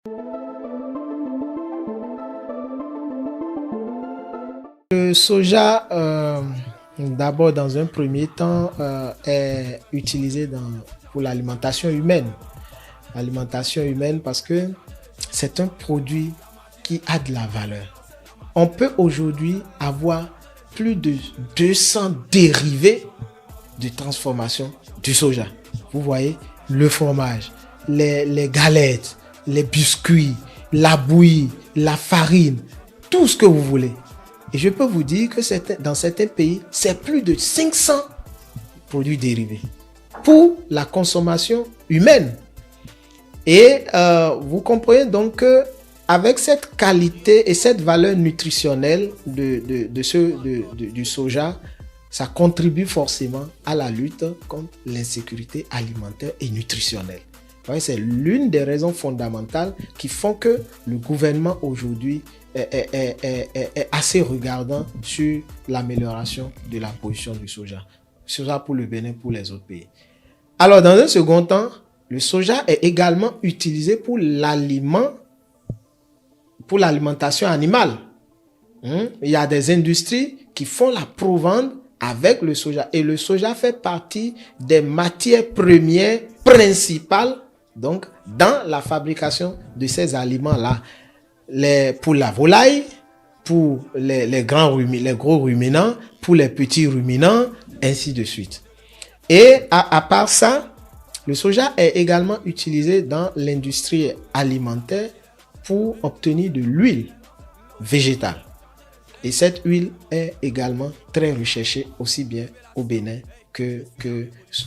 Le soja, d'abord dans un premier temps, est utilisé pour l'alimentation humaine. L'alimentation humaine parce que c'est un produit qui a de la valeur. On peut aujourd'hui avoir plus de 200 dérivés de transformation du soja. Vous voyez, le fromage, les galettes, les biscuits, la bouillie, la farine, tout ce que vous voulez. Et je peux vous dire que dans certains pays, c'est plus de 500 produits dérivés pour la consommation humaine. Et vous comprenez donc que avec cette qualité et cette valeur nutritionnelle du soja, ça contribue forcément à la lutte contre l'insécurité alimentaire et nutritionnelle. C'est l'une des raisons fondamentales qui font que le gouvernement aujourd'hui est assez regardant sur l'amélioration de la position du soja. Soja pour le Bénin, pour les autres pays. Alors, dans un second temps, le soja est également utilisé pour l'alimentation animale. Il y a des industries qui font la provende avec le soja. Et le soja fait partie des matières premières principales donc, dans la fabrication de ces aliments-là. Pour la volaille, pour les gros ruminants, pour les petits ruminants, ainsi de suite. Et à part ça, le soja est également utilisé dans l'industrie alimentaire pour obtenir de l'huile végétale. Et cette huile est également très recherchée aussi bien au Bénin que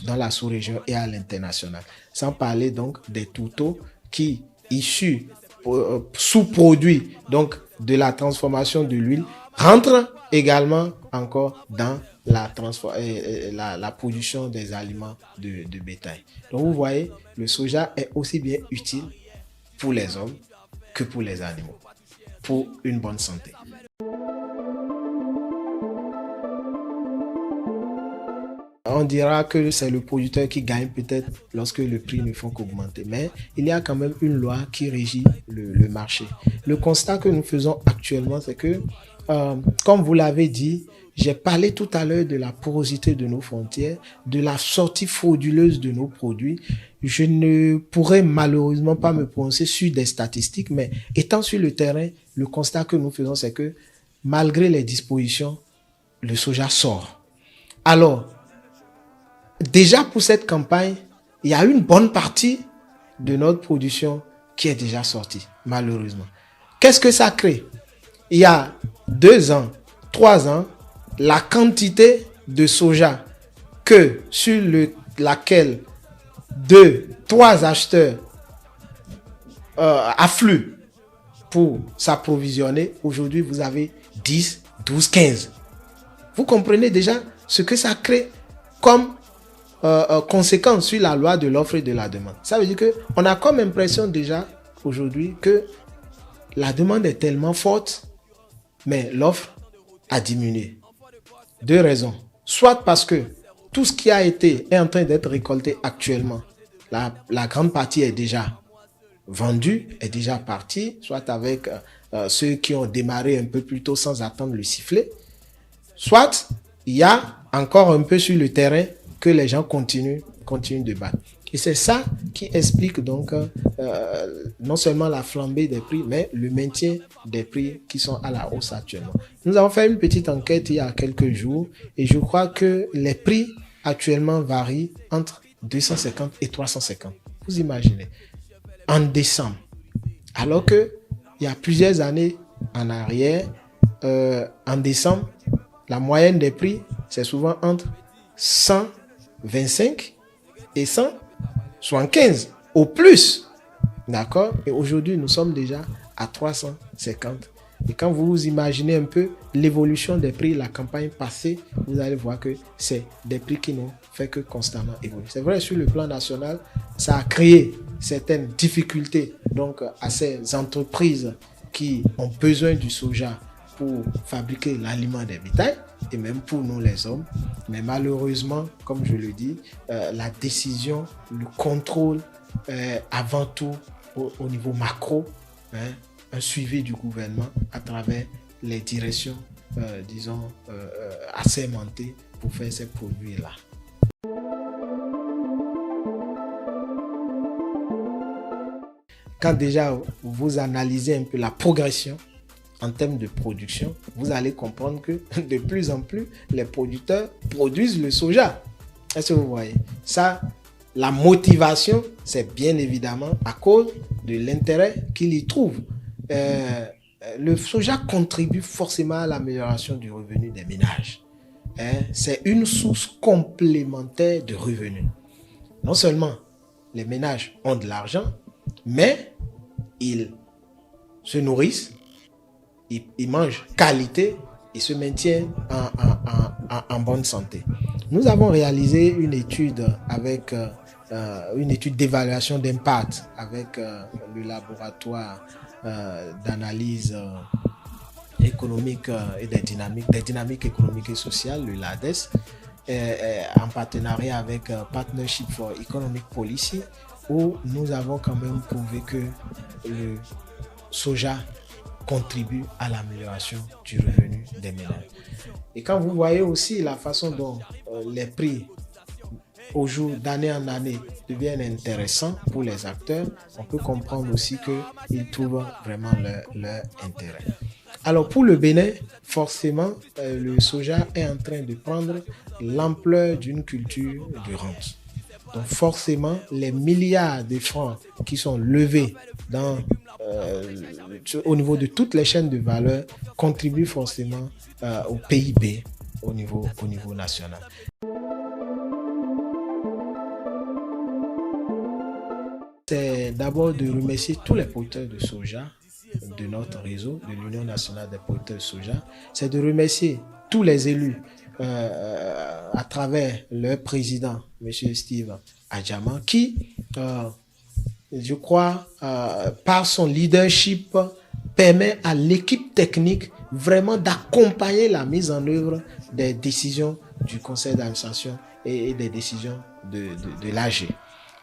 dans la sous-région et à l'international. Sans parler donc des tourteaux qui, issus sous-produits donc de la transformation de l'huile, rentrent également encore dans la production des aliments de bétail. Donc vous voyez, le soja est aussi bien utile pour les hommes que pour les animaux, pour une bonne santé. On dira que c'est le producteur qui gagne peut-être lorsque le prix ne font qu'augmenter. Mais il y a quand même une loi qui régit le marché. Le constat que nous faisons actuellement, c'est que, comme vous l'avez dit, j'ai parlé tout à l'heure de la porosité de nos frontières, de la sortie frauduleuse de nos produits. Je ne pourrais malheureusement pas me prononcer sur des statistiques, mais étant sur le terrain, le constat que nous faisons, c'est que malgré les dispositions, le soja sort. Alors, déjà pour cette campagne, il y a une bonne partie de notre production qui est déjà sortie, malheureusement. Qu'est-ce que ça crée? Il y a 2 ans, 3 ans, la quantité de soja sur laquelle 2, 3 acheteurs affluent pour s'approvisionner, aujourd'hui vous avez 10, 12, 15. Vous comprenez déjà ce que ça crée comme conséquence sur la loi de l'offre et de la demande. Ça veut dire qu'on a comme impression déjà aujourd'hui que la demande est tellement forte, mais l'offre a diminué. 2 raisons. Soit parce que tout ce qui est en train d'être récolté actuellement, la grande partie est déjà vendue, est déjà partie, soit avec ceux qui ont démarré un peu plus tôt sans attendre le sifflet, soit il y a encore un peu sur le terrain que les gens continuent de battre. Et c'est ça qui explique donc non seulement la flambée des prix, mais le maintien des prix qui sont à la hausse actuellement. Nous avons fait une petite enquête il y a quelques jours et je crois que les prix actuellement varient entre 250 et 350. Vous imaginez, en décembre. Alors que il y a plusieurs années en arrière, en décembre, la moyenne des prix, c'est souvent entre 125 et 175 au plus. D'accord? Et aujourd'hui, nous sommes déjà à 350. Et quand vous imaginez un peu l'évolution des prix, la campagne passée, vous allez voir que c'est des prix qui n'ont fait que constamment évoluer. C'est vrai, sur le plan national, ça a créé certaines difficultés donc, à ces entreprises qui ont besoin du soja pour fabriquer l'aliment des bétails et même pour nous les hommes. Mais malheureusement, comme je le dis, la décision, le contrôle avant tout au niveau macro, hein, un suivi du gouvernement à travers les directions, disons, assermentées pour faire ces produits-là. Quand déjà vous analysez un peu la progression en termes de production, vous allez comprendre que de plus en plus, les producteurs produisent le soja. Est-ce que vous voyez? Ça, la motivation, c'est bien évidemment à cause de l'intérêt qu'ils y trouvent. Le soja contribue forcément à l'amélioration du revenu des ménages. C'est une source complémentaire de revenus. Non seulement les ménages ont de l'argent, mais ils se nourrissent, ils mangent qualité et se maintiennent en bonne santé. Nous avons réalisé une étude avec une étude d'évaluation d'impact avec le laboratoire d'analyse économique et des dynamiques économiques et sociales, le LADES, en partenariat avec Partnership for Economic Policy, où nous avons quand même prouvé que le soja contribue à l'amélioration du revenu des ménages. Et quand vous voyez aussi la façon dont les prix au jour, d'année en année, deviennent intéressants pour les acteurs, on peut comprendre aussi qu'ils trouvent vraiment leur intérêt. Alors pour le Bénin, forcément, le soja est en train de prendre l'ampleur d'une culture de rente. Donc forcément, les milliards de francs qui sont levés au niveau de toutes les chaînes de valeur contribuent forcément au PIB au niveau national. C'est d'abord de remercier tous les producteurs de soja de notre réseau, de l'Union nationale des producteurs de soja. C'est de remercier tous les élus à travers leur président, M. Steve Adjama, qui, je crois, par son leadership, permet à l'équipe technique vraiment d'accompagner la mise en œuvre des décisions du conseil d'administration et des décisions de l'AG.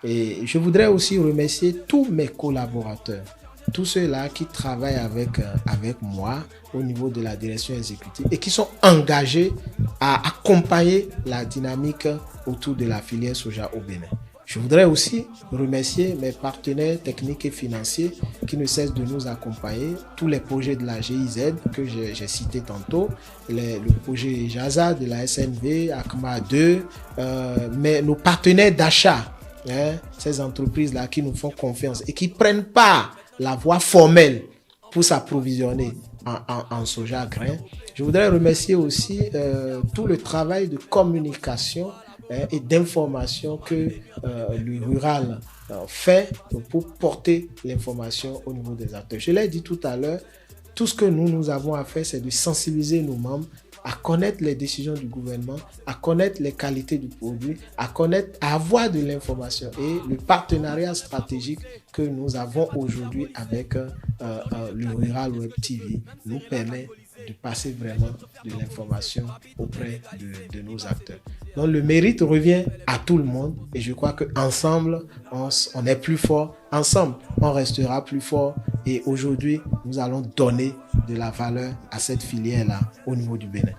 Et je voudrais aussi remercier tous mes collaborateurs, tous ceux-là qui travaillent avec moi au niveau de la direction exécutive et qui sont engagés à accompagner la dynamique autour de la filière soja au Bénin. Je voudrais aussi remercier mes partenaires techniques et financiers qui ne cessent de nous accompagner. Tous les projets de la GIZ que j'ai cités tantôt, le projet JASA de la SNV, ACMA 2, mais nos partenaires d'achat, ces entreprises-là qui nous font confiance et qui prennent pas la voie formelle pour s'approvisionner en soja grain. Je voudrais remercier aussi tout le travail de communication et d'information que le rural fait pour porter l'information au niveau des acteurs. Je l'ai dit tout à l'heure, tout ce que nous avons à faire, c'est de sensibiliser nos membres à connaître les décisions du gouvernement, à connaître les qualités du produit, à avoir de l'information. Et le partenariat stratégique que nous avons aujourd'hui avec le Rural Web TV nous permet de passer vraiment de l'information auprès de nos acteurs. Donc le mérite revient à tout le monde et je crois qu'ensemble, on est plus fort. Ensemble, on restera plus fort. Et aujourd'hui, nous allons donner de la valeur à cette filière-là au niveau du Bénin.